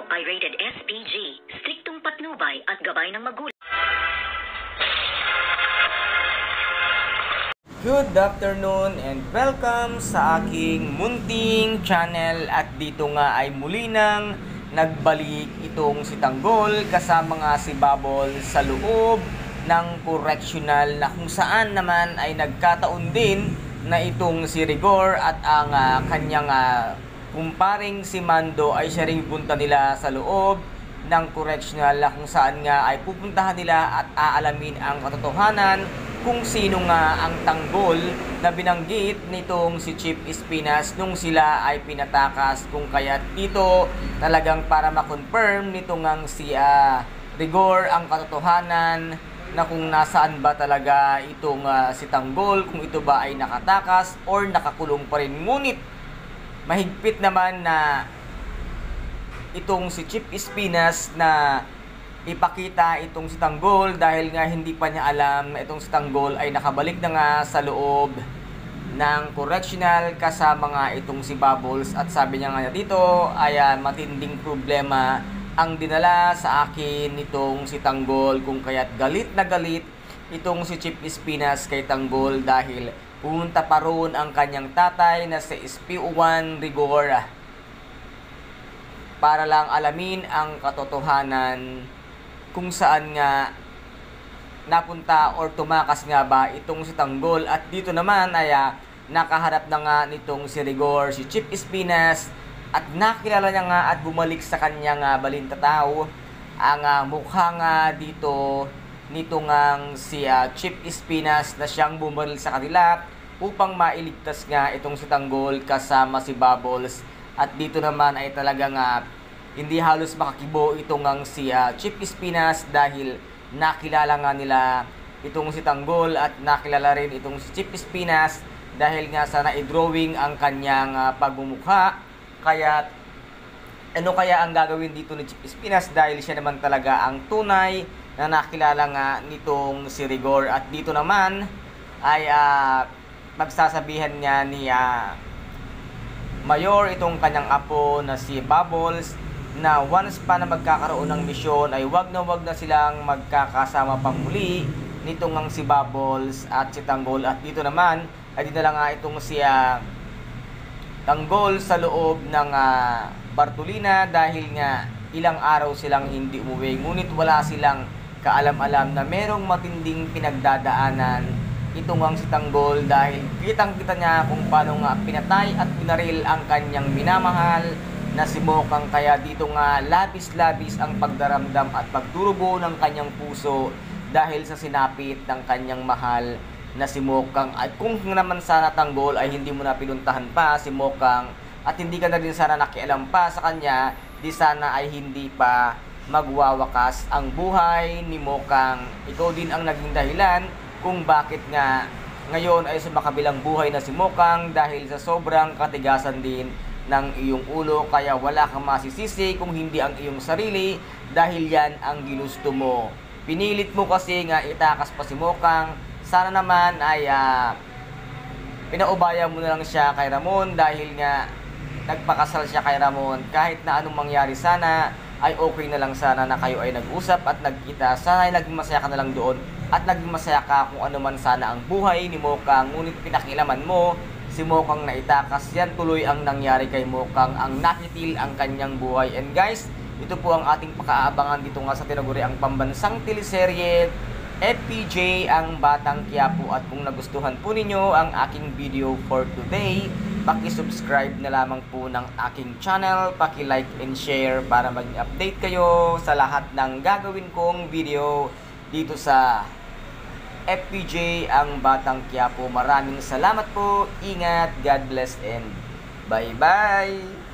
ay rated SPG, striktong patnubay at gabay ng magulang. Good afternoon and welcome sa aking munting channel, at dito nga ay muli nang nagbalik itong si Tanggol kasama nga si Bubble sa loob ng correctional, na kung saan naman ay nagkataon din na itong si Rigor at ang kanyang kumparing si Mando ay siya ring punta nila sa loob ng correctional, na kung saan nga ay pupuntahan nila at aalamin ang katotohanan kung sino nga ang tanggol na binanggit nitong si Chief Espinas nung sila ay pinatakas. Kung kaya't dito talagang para ma-confirm nito ngang si Rigor ang katotohanan na kung nasaan ba talaga itong si Tanggol, kung ito ba ay nakatakas or nakakulong pa rin. Ngunit mahigpit naman na itong si Chief Espinas na ipakita itong si Tanggol, dahil nga hindi pa niya alam na itong si Tanggol ay nakabalik na nga sa loob ng correctional kasama nga itong si Bubbles. At sabi niya nga dito ay matinding problema ang dinala sa akin nitong si Tanggol, kung kaya't galit na galit itong si Chief Espinas kay Tanggol dahil pumunta pa roon ang kanyang tatay na si SP1 Rigor para lang alamin ang katotohanan kung saan nga napunta or tumakas nga ba itong si Tanggol. At dito naman ay nakaharap na nga nitong si Rigor si Chief Espinas at nakilala niya nga at bumalik sa kanyang balintataw ang mukha nga dito nito ngang si Chief Espinas na siyang bumaril sa kanila upang mailigtas nga itong si Tanggol kasama si Bubbles. At dito naman ay talagang hindi halos makakibo itong ngang si Chief Espinas dahil nakilala nga nila itong si Tanggol at nakilala rin itong si Chief Espinas dahil nga sa na-drawing ang kanyang pagmumukha. Kaya ano kaya ang gagawin dito ni Chief Espinas dahil siya naman talaga ang tunay na nakilala nga nitong si Rigor. At dito naman ay magsasabihan niya ni Mayor itong kanyang apo na si Bubbles na once pa na magkakaroon ng misyon ay wag na silang magkakasama pang muli nitong ang si Bubbles at si Tanggol. At dito naman ay dinala nga itong si Tanggol sa loob ng Bartolina dahil nga ilang araw silang hindi umuwi, ngunit wala silang kaalam-alam na merong matinding pinagdadaanan itong ang si Tanggol dahil kitang-kita niya kung paano nga pinatay at pinaril ang kanyang minamahal na si Mokang. Kaya dito nga labis-labis ang pagdaramdam at pagturubo ng kanyang puso dahil sa sinapit ng kanyang mahal na si Mokang. At kung naman sana Tanggol ay hindi mo na pinuntahan pa si Mokang at hindi ka na din sana nakialam pa sa kanya, di sana ay hindi pa magwawakas ang buhay ni Mokang. Ikaw din ang naging dahilan kung bakit nga ngayon ay sumakabilang buhay na si Mokang dahil sa sobrang katigasan din ng iyong ulo. Kaya wala kang masisisi kung hindi ang iyong sarili dahil yan ang ginusto mo. Pinilit mo kasi nga itakas pa si Mokang. Sana naman ay pinaubaya mo na lang siya kay Ramon dahil nga nagpakasal siya kay Ramon. Kahit na anong mangyari sana ay okay na lang sana na kayo ay nag-usap at nagkita. Sana ay naging masaya ka na lang doon at naging masaya ka kung ano man sana ang buhay ni Mokang. Ngunit pinakilaman mo si Mokang na itakas. Yan tuloy ang nangyari kay Mokang, ang nakitil ang kanyang buhay. And guys, ito po ang ating pakaabangan dito nga sa tinaguriang pambansang teleserye FPJ ang Batang Quiapo. At kung nagustuhan po ninyo ang aking video for today, paki-subscribe na lamang po ng aking channel, paki-like and share para maging update kayo sa lahat ng gagawin kong video dito sa FPJ ang Batang Quiapo. Maraming salamat po, ingat, God bless and bye-bye!